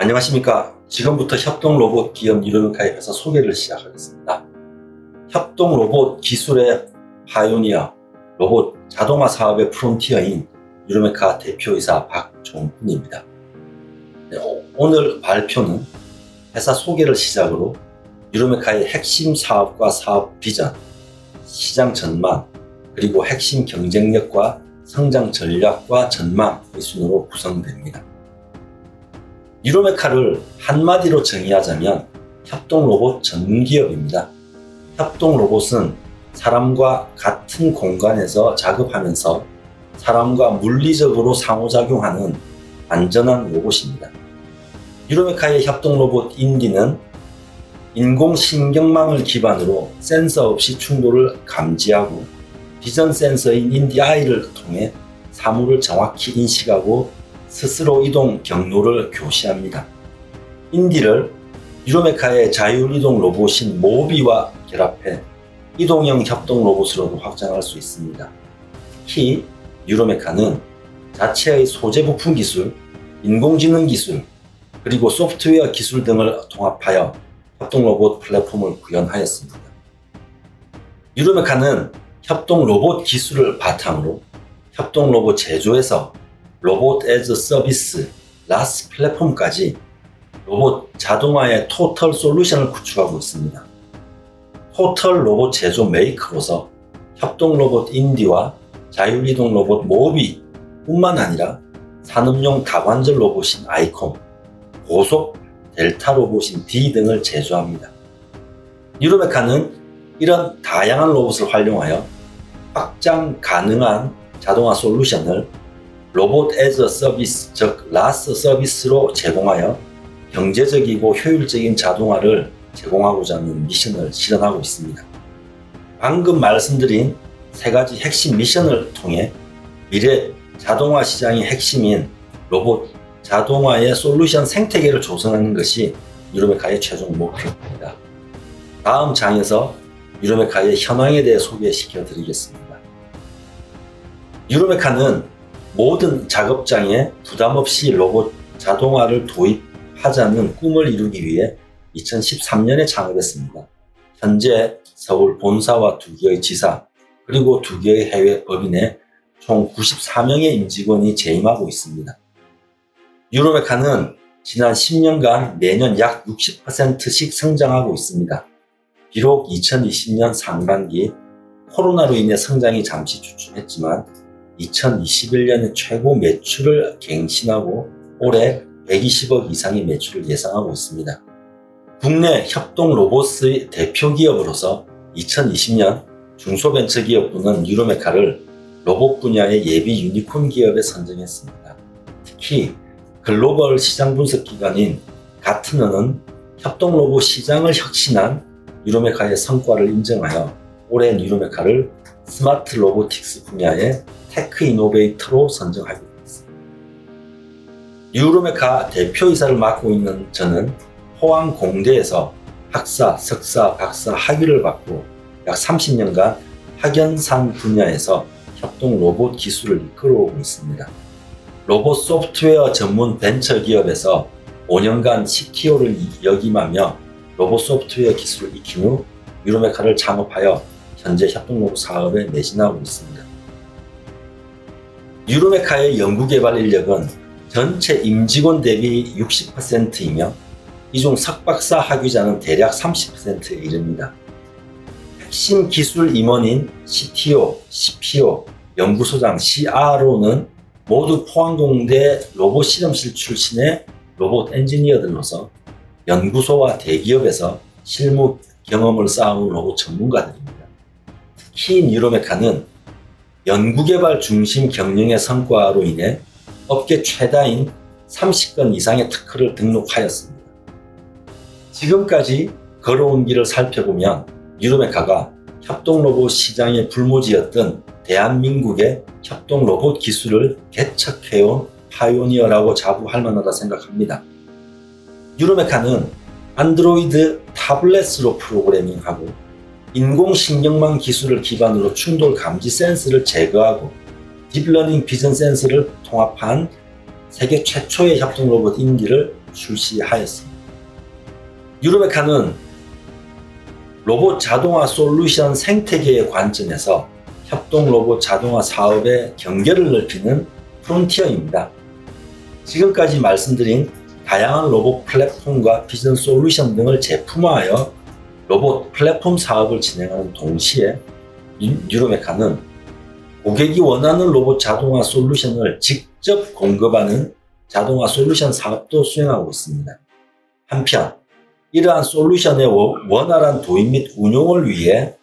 안녕하십니까. 지금부터 협동로봇 기업 유르메카의 회사 소개를 시작하겠습니다. 협동로봇 기술의 파이오니어, 로봇 자동화 사업의 프론티어인 유르메카 대표이사 박종훈입니다. 오늘 발표는 회사 소개를 시작으로 유르메카의 핵심 사업과 사업 비전, 시장 전망, 그리고 핵심 경쟁력과 성장 전략과 전망의 순으로 구성됩니다. 유르메카를 한마디로 정의하자면 협동로봇 전문기업입니다. 협동로봇은 사람과 같은 공간에서 작업하면서 사람과 물리적으로 상호작용하는 안전한 로봇입니다. 유르메카의 협동로봇 인디는 인공신경망을 기반으로 센서 없이 충돌을 감지하고 비전 센서인 인디-I를 통해 사물을 정확히 인식하고 스스로 이동 경로를 교시합니다. 인디를 유르메카의 자율이동 로봇인 모비와 결합해 이동형 협동 로봇으로도 확장할 수 있습니다. 특히 유르메카는 자체의 소재 부품 기술, 인공지능 기술, 그리고 소프트웨어 기술 등을 통합하여 협동 로봇 플랫폼을 구현하였습니다. 유르메카는 협동 로봇 기술을 바탕으로 협동 로봇 제조에서 로봇 애즈 서비스, 라스 플랫폼까지 로봇 자동화의 토털 솔루션을 구축하고 있습니다. 토털 로봇 제조 메이커로서 협동 로봇 인디와 자율이동 로봇 모비 뿐만 아니라 산업용 다관절 로봇인 아이콤, 고속 델타 로봇인 D 등을 제조합니다. 유르메카는 이런 다양한 로봇을 활용하여 확장 가능한 자동화 솔루션을 로봇 애즈 서비스, 즉 라스 서비스로 제공하여 경제적이고 효율적인 자동화를 제공하고자 하는 미션을 실현하고 있습니다. 방금 말씀드린 세 가지 핵심 미션을 통해 미래 자동화 시장의 핵심인 로봇 자동화의 솔루션 생태계를 조성하는 것이 유르메카의 최종 목표입니다. 다음 장에서 유르메카의 현황에 대해 소개시켜 드리겠습니다. 유르메카는 모든 작업장에 부담 없이 로봇 자동화를 도입하자는 꿈을 이루기 위해 2013년에 창업했습니다. 현재 서울 본사와 2개의 지사, 그리고 2개의 해외 법인에 총 94명의 임직원이 재임하고 있습니다. 유르메카는 지난 10년간 매년 약 60%씩 성장하고 있습니다. 비록 2020년 상반기 코로나로 인해 성장이 잠시 주춤했지만 2021년에 최고 매출을 갱신하고 올해 120억 이상의 매출을 예상하고 있습니다. 국내 협동 로봇의 대표 기업으로서 2020년 중소벤처기업부는 유르메카를 로봇 분야의 예비 유니콘 기업에 선정했습니다. 특히 글로벌 시장 분석 기관인 가트너는 협동 로봇 시장을 혁신한 유르메카의 성과를 인정하여 올해 유르메카를 스마트 로보틱스 분야의 테크 이노베이터로 선정하게 되었습니다. 유르메카 대표이사를 맡고 있는 저는 포항공대에서 학사, 석사, 박사 학위를 받고 약 30년간 학연산 분야에서 협동 로봇 기술을 이끌어오고 있습니다. 로봇 소프트웨어 전문 벤처기업에서 5년간 CTO를 역임하며 로봇 소프트웨어 기술을 익힌 후 유르메카를 창업하여 현재 협동 로봇 사업에 매진하고 있습니다. 유르메카의 연구개발 인력은 전체 임직원 대비 60%이며 이 중 석박사 학위자는 대략 30%에 이릅니다. 핵심 기술 임원인 CTO, CPO, 연구소장, CRO는 모두 포항공대 로봇 실험실 출신의 로봇 엔지니어들로서 연구소와 대기업에서 실무 경험을 쌓아온 로봇 전문가들입니다. 특히 유르메카는 연구개발 중심 경영의 성과로 인해 업계 최다인 30건 이상의 특허를 등록하였습니다. 지금까지 걸어온 길을 살펴보면 유르메카가 협동로봇 시장의 불모지였던 대한민국의 협동로봇 기술을 개척해온 파이오니어라고 자부할 만하다 생각합니다. 유르메카는 안드로이드 타블렛으로 프로그래밍하고 인공신경망 기술을 기반으로 충돌 감지 센서를 제거하고 딥러닝 비전 센서를 통합한 세계 최초의 협동 로봇 인디를 출시하였습니다. 유로메카는 로봇 자동화 솔루션 생태계의 관점에서 협동 로봇 자동화 사업의 경계를 넓히는 프론티어입니다. 지금까지 말씀드린 다양한 로봇 플랫폼과 비전 솔루션 등을 제품화하여 로봇 플랫폼 사업을 진행하는 동시에 유로메카는 고객이 원하는 로봇 자동화 솔루션을 직접 공급하는 자동화 솔루션 사업도 수행하고 있습니다. 한편 이러한 솔루션의 원활한 도입 및 운용을 위해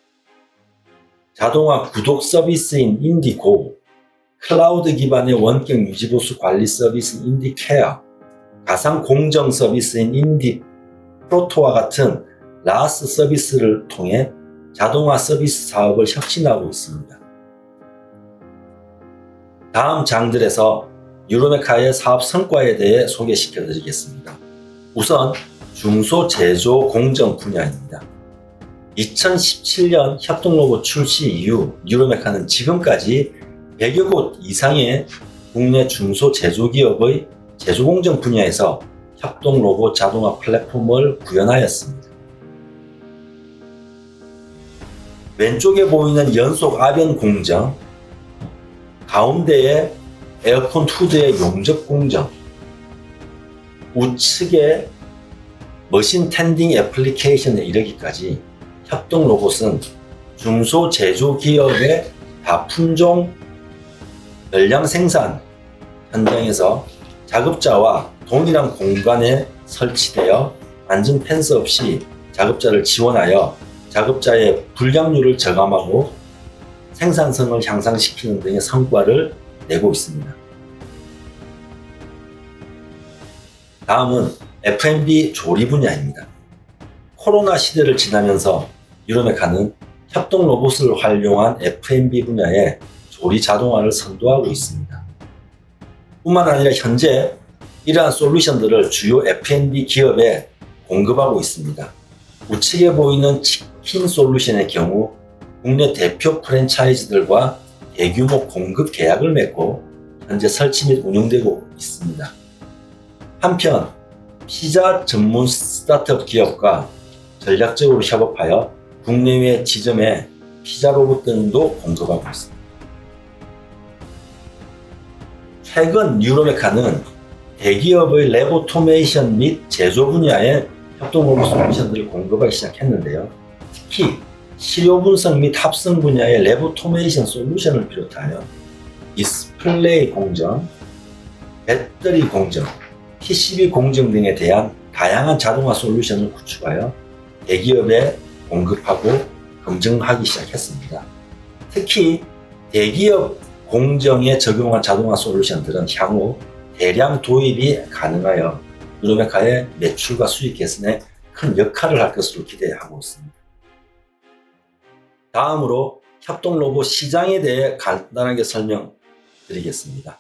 자동화 구독 서비스인 인디고, 클라우드 기반의 원격 유지보수 관리 서비스 인디케어, 가상 공정 서비스인 인디프로토와 같은 라스 서비스를 통해 자동화 서비스 사업을 혁신하고 있습니다. 다음 장들에서 유로메카의 사업 성과에 대해 소개시켜 드리겠습니다. 우선 중소제조 공정 분야입니다. 2017년 협동로봇 출시 이후 유로메카는 지금까지 100여 곳 이상의 국내 중소제조기업의 제조공정 분야에서 협동로봇 자동화 플랫폼을 구현하였습니다. 왼쪽에 보이는 연속 아변 공정, 가운데에 에어컨 후드의 용접 공정, 우측에 머신 텐딩 애플리케이션에 이르기까지 협동 로봇은 중소제조기업의 다품종 열량 생산 현장에서 작업자와 동일한 공간에 설치되어 안전 펜스 없이 작업자를 지원하여 작업자의 불량률을 저감하고 생산성을 향상시키는 등의 성과를 내고 있습니다. 다음은 F&B 조리 분야입니다. 코로나 시대를 지나면서 유로메카는 협동 로봇을 활용한 F&B 분야의 조리 자동화를 선도하고 있습니다. 뿐만 아니라 현재 이러한 솔루션들을 주요 F&B 기업에 공급하고 있습니다. 우측에 보이는 치킨 솔루션의 경우 국내 대표 프랜차이즈들과 대규모 공급 계약을 맺고 현재 설치 및 운영되고 있습니다. 한편 피자 전문 스타트업 기업과 전략적으로 협업하여 국내외 지점에 피자 로봇 등도 공급하고 있습니다. 최근 유로메카는 대기업의 랩오토메이션 및 제조 분야의 협동 로봇 솔루션들을 공급하기 시작했는데요. 특히 시료 분석 및 합성 분야의 랩오토메이션 솔루션을 비롯하여 디스플레이 공정, 배터리 공정, PCB 공정 등에 대한 다양한 자동화 솔루션을 구축하여 대기업에 공급하고 검증하기 시작했습니다. 특히 대기업 공정에 적용한 자동화 솔루션들은 향후 대량 도입이 가능하여 유로메카의 매출과 수익 개선에 큰 역할을 할 것으로 기대하고 있습니다. 다음으로 협동 로봇 시장에 대해 간단하게 설명드리겠습니다.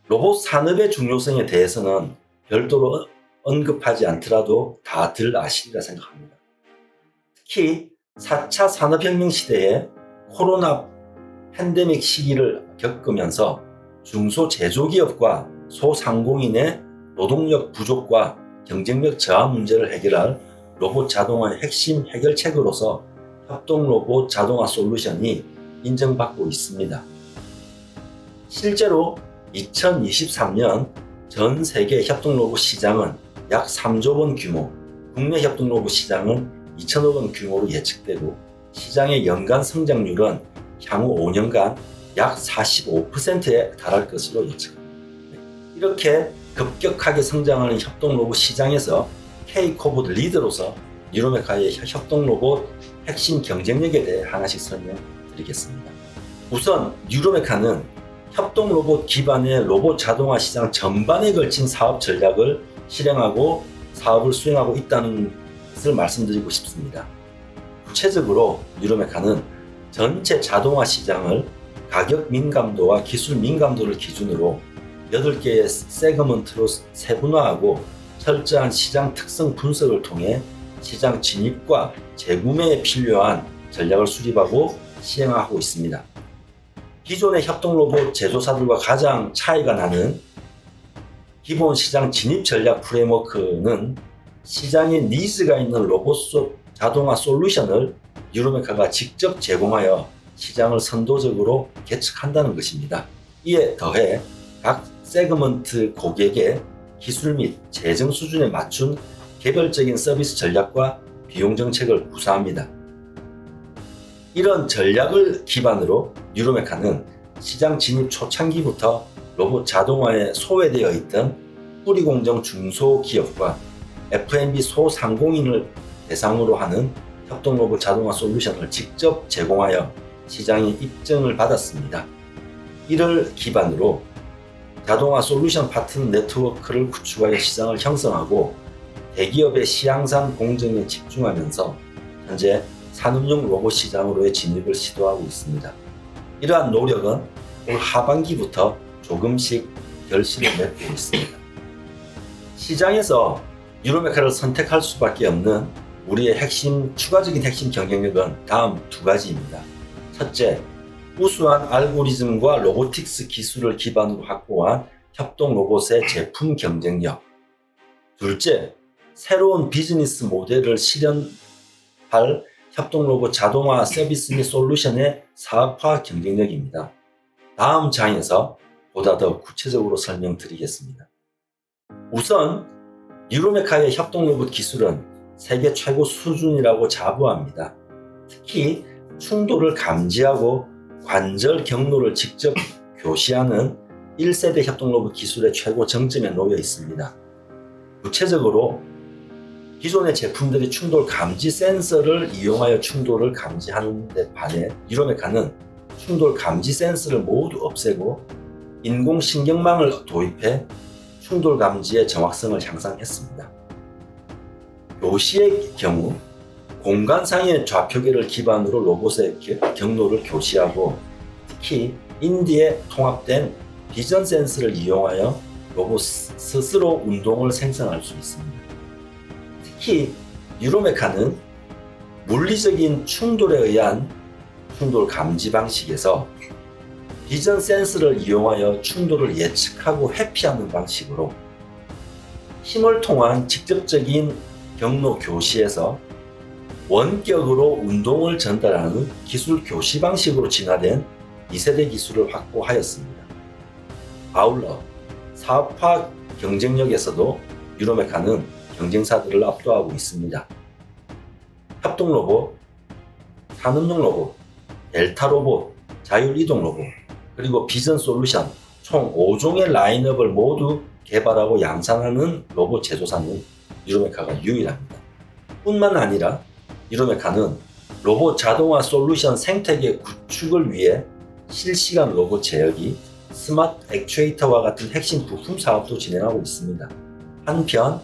로봇 산업의 중요성에 대해서는 별도로 언급하지 않더라도 다들 아시리라 생각합니다. 특히 4차 산업혁명 시대에 코로나 팬데믹 시기를 겪으면서 중소제조기업과 소상공인의 노동력 부족과 경쟁력 저하 문제를 해결할 로봇 자동화의 핵심 해결책으로서 협동 로봇 자동화 솔루션이 인정받고 있습니다. 실제로 2023년 전 세계 협동 로봇 시장은 약 3조 원 규모, 국내 협동 로봇 시장은 2천억 원 규모로 예측되고 시장의 연간 성장률은 향후 5년간 약 45%에 달할 것으로 예측합니다. 이렇게 급격하게 성장하는 협동 로봇 시장에서 K-코보드 리더로서 유로메카의 협동 로봇 핵심 경쟁력에 대해 하나씩 설명드리겠습니다. 우선 유로메카는 협동 로봇 기반의 로봇 자동화 시장 전반에 걸친 사업 전략을 실행하고 사업을 수행하고 있다는 것을 말씀드리고 싶습니다. 구체적으로 유로메카는 전체 자동화 시장을 가격 민감도와 기술 민감도를 기준으로 8개의 세그먼트로 세분화하고 철저한 시장 특성 분석을 통해 시장 진입과 재구매에 필요한 전략을 수립하고 시행하고 있습니다. 기존의 협동 로봇 제조사들과 가장 차이가 나는 기본 시장 진입 전략 프레임워크는 시장에 니즈가 있는 로봇 자동화 솔루션을 유로메카가 직접 제공하여 시장을 선도적으로 개척한다는 것입니다. 이에 더해 각 세그먼트 고객의 기술 및 재정 수준에 맞춘 개별적인 서비스 전략과 비용 정책을 구사합니다. 이런 전략을 기반으로 유로메카는 시장 진입 초창기부터 로봇 자동화에 소외되어 있던 뿌리공정 중소기업과 F&B 소상공인을 대상으로 하는 협동로봇 자동화 솔루션을 직접 제공하여 시장의 입증을 받았습니다. 이를 기반으로 자동화 솔루션 파트너 네트워크를 구축하여 시장을 형성하고 대기업의 시향상 공정에 집중하면서 현재 산업용 로봇 시장으로의 진입을 시도하고 있습니다. 이러한 노력은 올 하반기부터 조금씩 결실을 맺고 있습니다. 시장에서 유로메카를 선택할 수밖에 없는 우리의 추가적인 핵심 경쟁력은 다음 두 가지입니다. 첫째, 우수한 알고리즘과 로보틱스 기술을 기반으로 확보한 협동 로봇의 제품 경쟁력. 둘째, 새로운 비즈니스 모델을 실현할 협동 로봇 자동화 서비스 및 솔루션의 사업화 경쟁력입니다. 다음 장에서 보다 더 구체적으로 설명드리겠습니다. 우선 유로메카의 협동 로봇 기술은 세계 최고 수준이라고 자부합니다. 특히 충돌을 감지하고 관절 경로를 직접 교시하는 1세대 협동 로봇 기술의 최고 정점에 놓여 있습니다. 구체적으로 기존의 제품들이 충돌 감지 센서를 이용하여 충돌을 감지하는 데 반해 유로메카는 충돌 감지 센서를 모두 없애고 인공신경망을 도입해 충돌 감지의 정확성을 향상했습니다. 교시의 경우 공간상의 좌표계를 기반으로 로봇의 경로를 교시하고 특히 인디에 통합된 비전 센서를 이용하여 로봇 스스로 운동을 생성할 수 있습니다. 특히 유로메카는 물리적인 충돌에 의한 충돌 감지 방식에서 비전 센서를 이용하여 충돌을 예측하고 회피하는 방식으로 힘을 통한 직접적인 경로 교시에서 원격으로 운동을 전달하는 기술 교시 방식으로 진화된 2세대 기술을 확보하였습니다. 아울러 사업화 경쟁력에서도 유로메카는 경쟁사들을 압도하고 있습니다. 협동 로봇, 산업용 로봇, 델타 로봇, 자율이동 로봇, 그리고 비전 솔루션 총 5종의 라인업을 모두 개발하고 양산하는 로봇 제조사는 유로메카가 유일합니다. 뿐만 아니라 유로메카는 로봇 자동화 솔루션 생태계 구축을 위해 실시간 로봇 제어기, 스마트 액추에이터와 같은 핵심 부품 사업도 진행하고 있습니다. 한편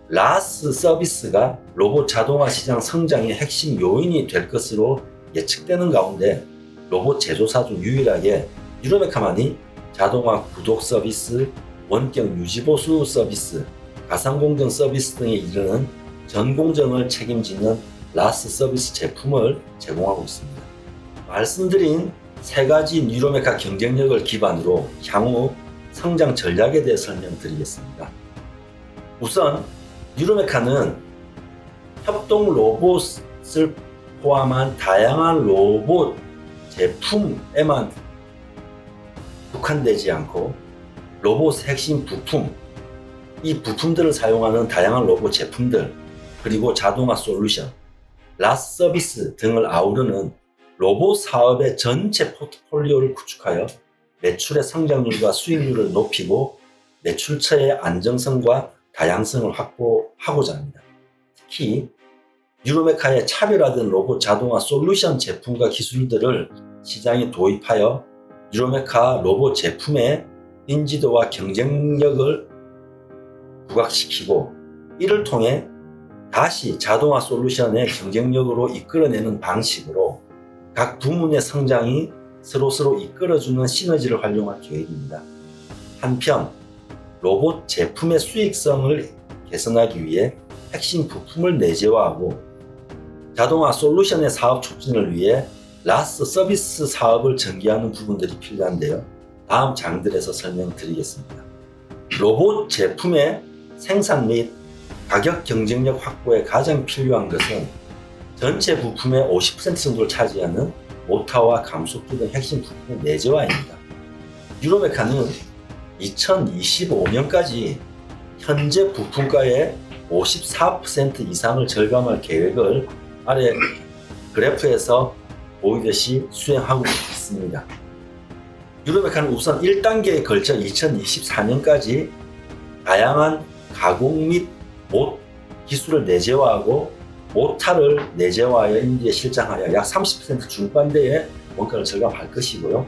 라스 서비스가 로봇 자동화 시장 성장의 핵심 요인이 될 것으로 예측되는 가운데 로봇 제조사 중 유일하게 유로메카만이 자동화 구독 서비스, 원격 유지보수 서비스, 가상공정 서비스 등에 이르는 전공정을 책임지는 라스 서비스 제품을 제공하고 있습니다. 말씀드린 세 가지 유로메카 경쟁력을 기반으로 향후 성장 전략에 대해 설명드리겠습니다. 우선 유로메카는 협동 로봇을 포함한 다양한 로봇 제품에만 국한되지 않고 로봇 핵심 부품, 이 부품들을 사용하는 다양한 로봇 제품들, 그리고 자동화 솔루션, 라스 서비스 등을 아우르는 로봇 사업의 전체 포트폴리오를 구축하여 매출의 성장률과 수익률을 높이고 매출처의 안정성과 다양성을 확보하고자 합니다. 특히 유로메카의 차별화된 로봇 자동화 솔루션 제품과 기술들을 시장에 도입하여 유로메카 로봇 제품의 인지도와 경쟁력을 부각시키고 이를 통해 다시 자동화 솔루션의 경쟁력으로 이끌어내는 방식으로 각 부문의 성장이 서로 이끌어주는 시너지를 활용할 계획입니다. 한편 로봇 제품의 수익성을 개선하기 위해 핵심 부품을 내재화하고 자동화 솔루션의 사업 촉진을 위해 라스 서비스 사업을 전개하는 부분들이 필요한데요. 다음 장들에서 설명드리겠습니다. 로봇 제품의 생산 및 가격 경쟁력 확보에 가장 필요한 것은 전체 부품의 50% 정도를 차지하는 모터와 감속기 등 핵심 부품의 내재화입니다. 유로메카는 2025년까지 현재 부품가의 54% 이상을 절감할 계획을 아래 그래프에서 보이듯이 수행하고 있습니다. 유로메카는 우선 1단계에 걸쳐 2024년까지 다양한 가공 및 기술을 내재화하고 모타를 내재화하여 인디에 실장하여 약 30% 중반대의 원가를 절감할 것이고요.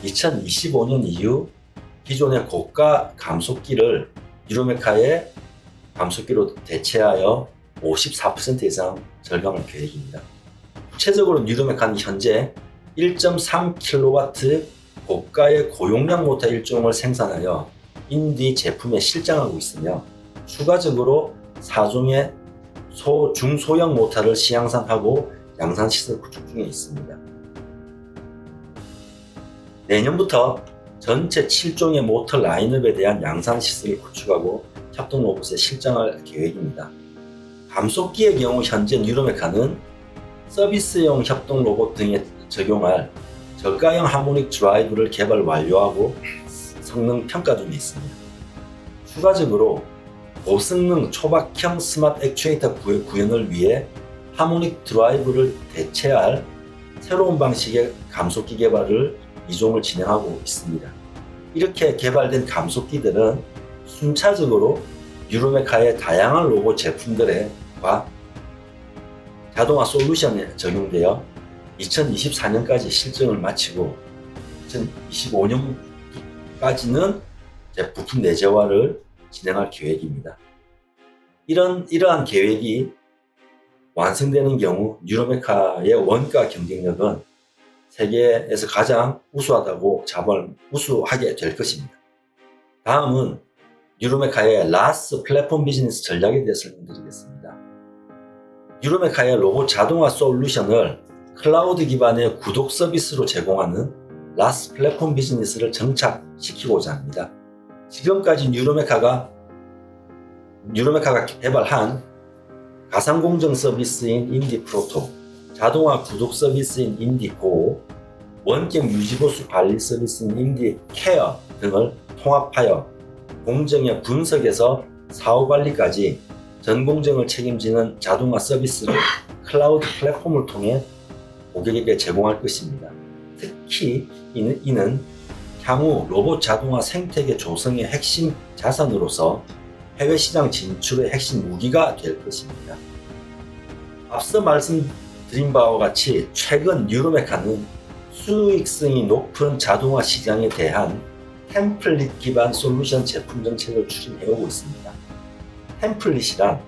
2025년 이후 기존의 고가 감속기를 유로메카의 감속기로 대체하여 54% 이상 절감할 계획입니다. 구체적으로 유로메카는 현재 1.3kW 고가의 고용량 모터 1종을 생산하여 인디 제품에 실장하고 있으며 추가적으로 4종의 중소형 모터를 시향산하고 양산시설 구축 중에 있습니다. 내년부터 전체 7종의 모터 라인업에 대한 양산시설을 구축하고 협동로봇에 실장할 계획입니다. 감속기의 경우 현재 유로메카는 서비스용 협동로봇 등에 적용할 저가형 하모닉 드라이브를 개발 완료하고 성능 평가 중에 있습니다. 추가적으로 고성능 초박형 스마트 액추에이터 구현을 위해 하모닉 드라이브를 대체할 새로운 방식의 감속기 개발을 2종을 진행하고 있습니다. 이렇게 개발된 감속기들은 순차적으로 유로메카의 다양한 로봇 제품들과 자동화 솔루션에 적용되어 2024년까지 실증을 마치고 2025년까지는 부품 내재화를 진행할 계획입니다. 이러한 계획이 완성되는 경우 유로메카의 원가 경쟁력은 세계에서 가장 우수하게 될 것입니다. 다음은 유로메카의 라스 플랫폼 비즈니스 전략에 대해 설명드리겠습니다. 유로메카의 로봇 자동화 솔루션을 클라우드 기반의 구독 서비스로 제공하는 라스 플랫폼 비즈니스를 정착시키고자 합니다. 지금까지 유로메카가 개발한 가상공정 서비스인 인디프로토, 자동화 구독 서비스인 인디고, 원격 유지보수 관리 서비스인 인디케어 등을 통합하여 공정의 분석에서 사후관리까지 전 공정을 책임지는 자동화 서비스를 클라우드 플랫폼을 통해 고객에게 제공할 것입니다. 특히 이는 향후 로봇 자동화 생태계 조성의 핵심 자산으로서 해외 시장 진출의 핵심 무기가 될 것입니다. 앞서 말씀드린 바와 같이 최근 유로메카는 수익성이 높은 자동화 시장에 대한 템플릿 기반 솔루션 제품 정책을 추진해오고 있습니다. 템플릿이란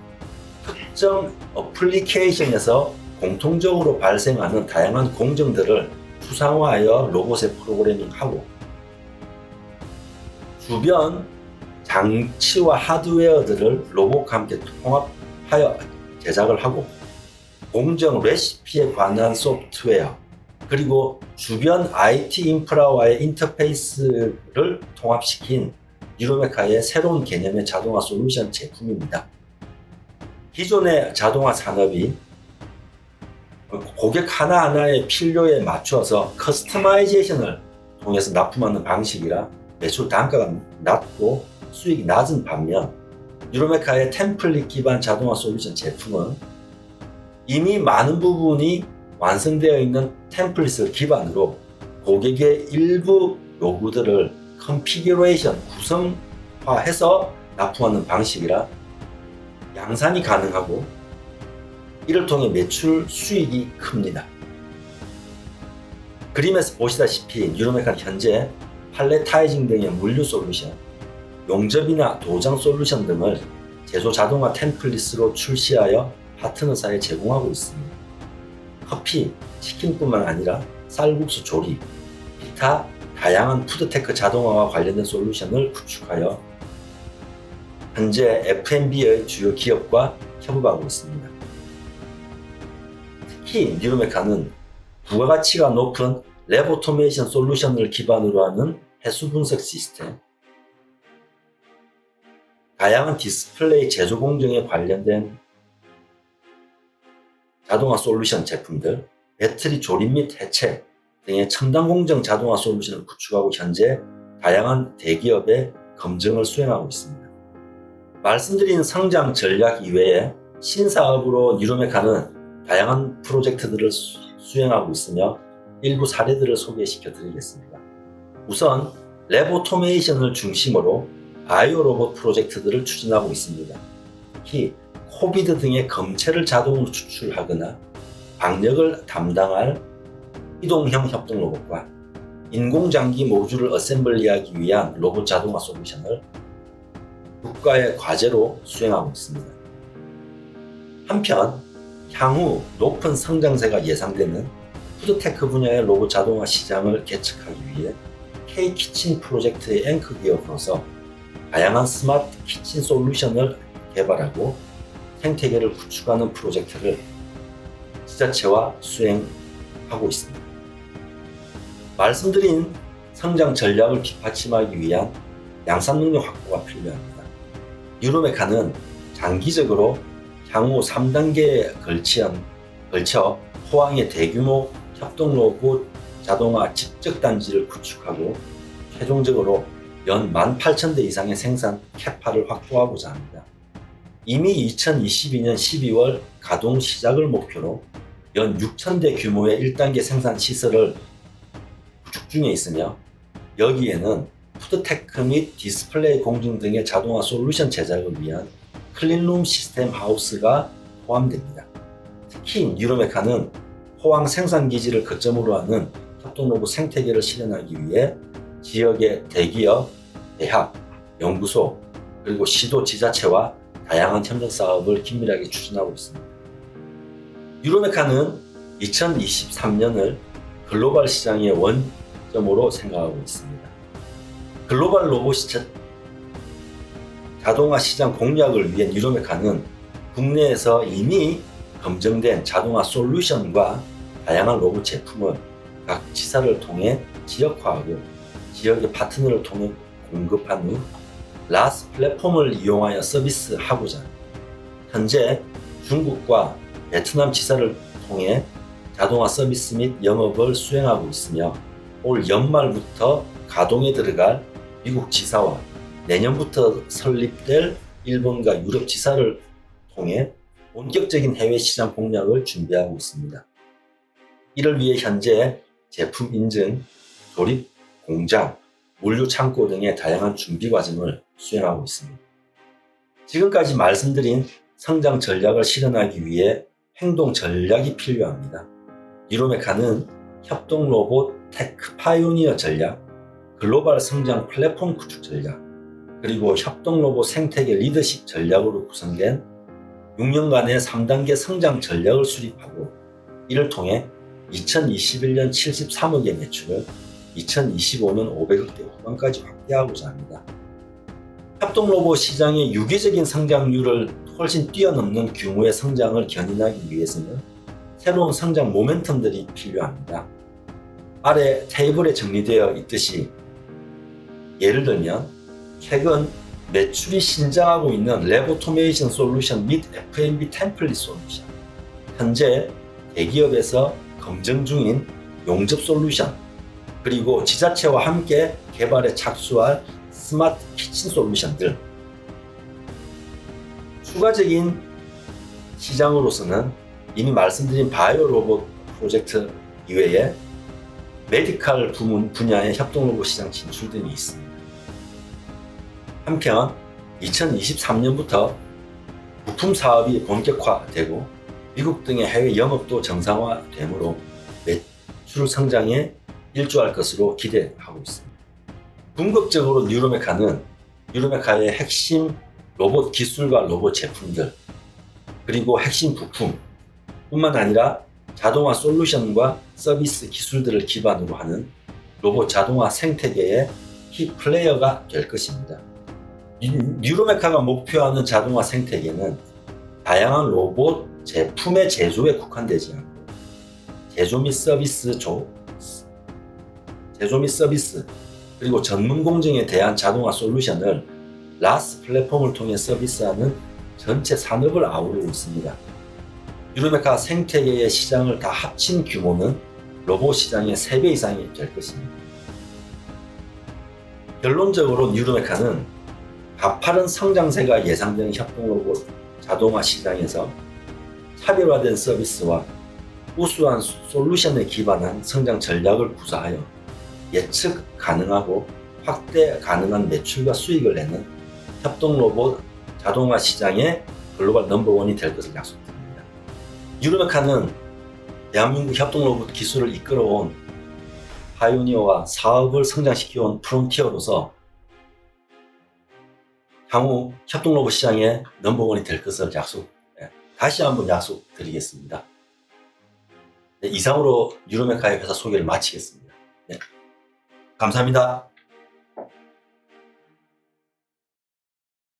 특정 어플리케이션에서 공통적으로 발생하는 다양한 공정들을 추상화하여 로봇에 프로그래밍하고 주변 장치와 하드웨어들을 로봇과 함께 통합하여 제작을 하고 공정 레시피에 관한 소프트웨어 그리고 주변 IT 인프라와의 인터페이스를 통합시킨 유로메카의 새로운 개념의 자동화 솔루션 제품입니다. 기존의 자동화 산업이 고객 하나하나의 필요에 맞춰서 커스터마이제이션을 통해서 납품하는 방식이라 매출 단가가 낮고 수익이 낮은 반면 유로메카의 템플릿 기반 자동화 솔루션 제품은 이미 많은 부분이 완성되어 있는 템플릿을 기반으로 고객의 일부 요구들을 컨피규레이션 구성화해서 납품하는 방식이라 양산이 가능하고 이를 통해 매출 수익이 큽니다. 그림에서 보시다시피 유로메카는 현재 팔레타이징 등의 물류 솔루션, 용접이나 도장 솔루션 등을 제조 자동화 템플릿으로 출시하여 파트너사에 제공하고 있습니다. 커피, 치킨뿐만 아니라 쌀국수 조리, 기타 다양한 푸드테크 자동화와 관련된 솔루션을 구축하여 현재 F&B의 주요 기업과 협업하고 있습니다. 특히 유로메카는 부가가치가 높은 랩 오토메이션 솔루션을 기반으로 하는 해수 분석 시스템, 다양한 디스플레이 제조 공정에 관련된 자동화 솔루션 제품들, 배터리 조립 및 해체 등의 첨단 공정 자동화 솔루션을 구축하고 현재 다양한 대기업의 검증을 수행하고 있습니다. 말씀드린 성장 전략 이외에 신사업으로 뉴로메카는 다양한 프로젝트들을 수행하고 있으며 일부 사례들을 소개시켜 드리겠습니다. 우선 랩 오토메이션을 중심으로 바이오 로봇 프로젝트들을 추진하고 있습니다. 특히 코비드 등의 검체를 자동으로 추출하거나 방역을 담당할 이동형 협동 로봇과 인공장기 모듈을 어셈블리하기 위한 로봇 자동화 솔루션을 국가의 과제로 수행하고 있습니다. 한편 향후 높은 성장세가 예상되는 푸드테크 분야의 로봇 자동화 시장을 개척하기 위해 K-키친 프로젝트의 앵커 기업으로서 다양한 스마트 키친 솔루션을 개발하고 생태계를 구축하는 프로젝트를 지자체와 수행하고 있습니다. 말씀드린 성장 전략을 뒷받침하기 위한 양산 능력 확보가 필요합니다. 뉴로메카는 장기적으로 향후 3단계에 걸쳐 포항의 대규모 협동 로봇 자동화 집적 단지를 구축하고 최종적으로 연 18,000대 이상의 생산 캐파를 확보하고자 합니다. 이미 2022년 12월 가동 시작을 목표로 연 6,000대 규모의 1단계 생산 시설을 구축 중에 있으며 여기에는 푸드테크 및 디스플레이 공정 등의 자동화 솔루션 제작을 위한 클린룸 시스템 하우스가 포함됩니다. 특히 뉴로메카는 포항 생산기지를 거점으로 하는 협동로봇 생태계를 실현하기 위해 지역의 대기업, 대학, 연구소, 그리고 시도 지자체와 다양한 협력 사업을 긴밀하게 추진하고 있습니다. 뉴로메카는 2023년을 글로벌 시장의 원점으로 생각하고 있습니다. 글로벌 로봇 자동화 시장 공략을 위해 뉴로메카는 국내에서 이미 검증된 자동화 솔루션과 다양한 로봇 제품을 각 지사를 통해 지역화하고 지역의 파트너를 통해 공급한 후 라스 플랫폼을 이용하여 서비스하고자 합니다. 현재 중국과 베트남 지사를 통해 자동화 서비스 및 영업을 수행하고 있으며 올 연말부터 가동에 들어갈 미국 지사와 내년부터 설립될 일본과 유럽 지사를 통해 본격적인 해외 시장 공략을 준비하고 있습니다. 이를 위해 현재 제품 인증, 조립 공장, 물류 창고 등의 다양한 준비 과정을 수행하고 있습니다. 지금까지 말씀드린 성장 전략을 실현하기 위해 행동 전략이 필요합니다. 뉴로메카는 협동 로봇 테크 파이오니어 전략, 글로벌 성장 플랫폼 구축 전략, 그리고 협동 로봇 생태계 리더십 전략으로 구성된 6년간의 3단계 성장 전략을 수립하고 이를 통해 2021년 73억의 매출을 2025년 500억대 후반까지 확대하고자 합니다. 협동 로봇 시장의 유기적인 성장률을 훨씬 뛰어넘는 규모의 성장을 견인하기 위해서는 새로운 성장 모멘텀들이 필요합니다. 아래 테이블에 정리되어 있듯이 예를 들면 최근 매출이 신장하고 있는 랩 오토메이션 솔루션 및 F&B 템플릿 솔루션, 현재 대기업에서 검증 중인 용접 솔루션, 그리고 지자체와 함께 개발에 착수할 스마트 키친 솔루션들, 추가적인 시장으로서는 이미 말씀드린 바이오 로봇 프로젝트 이외에 메디컬 분야의 협동 로봇 시장 진출 등이 있습니다. 한편 2023년부터 부품 사업이 본격화되고 미국 등의 해외 영업도 정상화되므로 매출 성장에 일조할 것으로 기대하고 있습니다. 궁극적으로 뉴로메카의 핵심 로봇 기술과 로봇 제품들, 그리고 핵심 부품 뿐만 아니라 자동화 솔루션과 서비스 기술들을 기반으로 하는 로봇 자동화 생태계의 키 플레이어가 될 것입니다. 뉴로메카가 목표하는 자동화 생태계는 다양한 로봇 제품의 제조에 국한되지 않고 제조 및 서비스 그리고 전문 공정에 대한 자동화 솔루션을 라스 플랫폼을 통해 서비스하는 전체 산업을 아우르고 있습니다. 유르메카 생태계의 시장을 다 합친 규모는 로봇 시장의 3배 이상이 될 것입니다. 결론적으로 유르메카는 가파른 성장세가 예상되는 협동 로봇 자동화 시장에서 차별화된 서비스와 우수한 솔루션에 기반한 성장 전략을 구사하여 예측 가능하고 확대 가능한 매출과 수익을 내는 협동 로봇 자동화 시장의 글로벌 넘버원이 될 것을 약속드립니다. 유르메카는 대한민국 협동 로봇 기술을 이끌어온 파이오니어와 사업을 성장시켜온 프론티어로서 향후 협동 로봇 시장의 넘버원이 될 것을 다시 한번 약속드리겠습니다. 네, 이상으로 유르메카의 회사 소개를 마치겠습니다. 네, 감사합니다.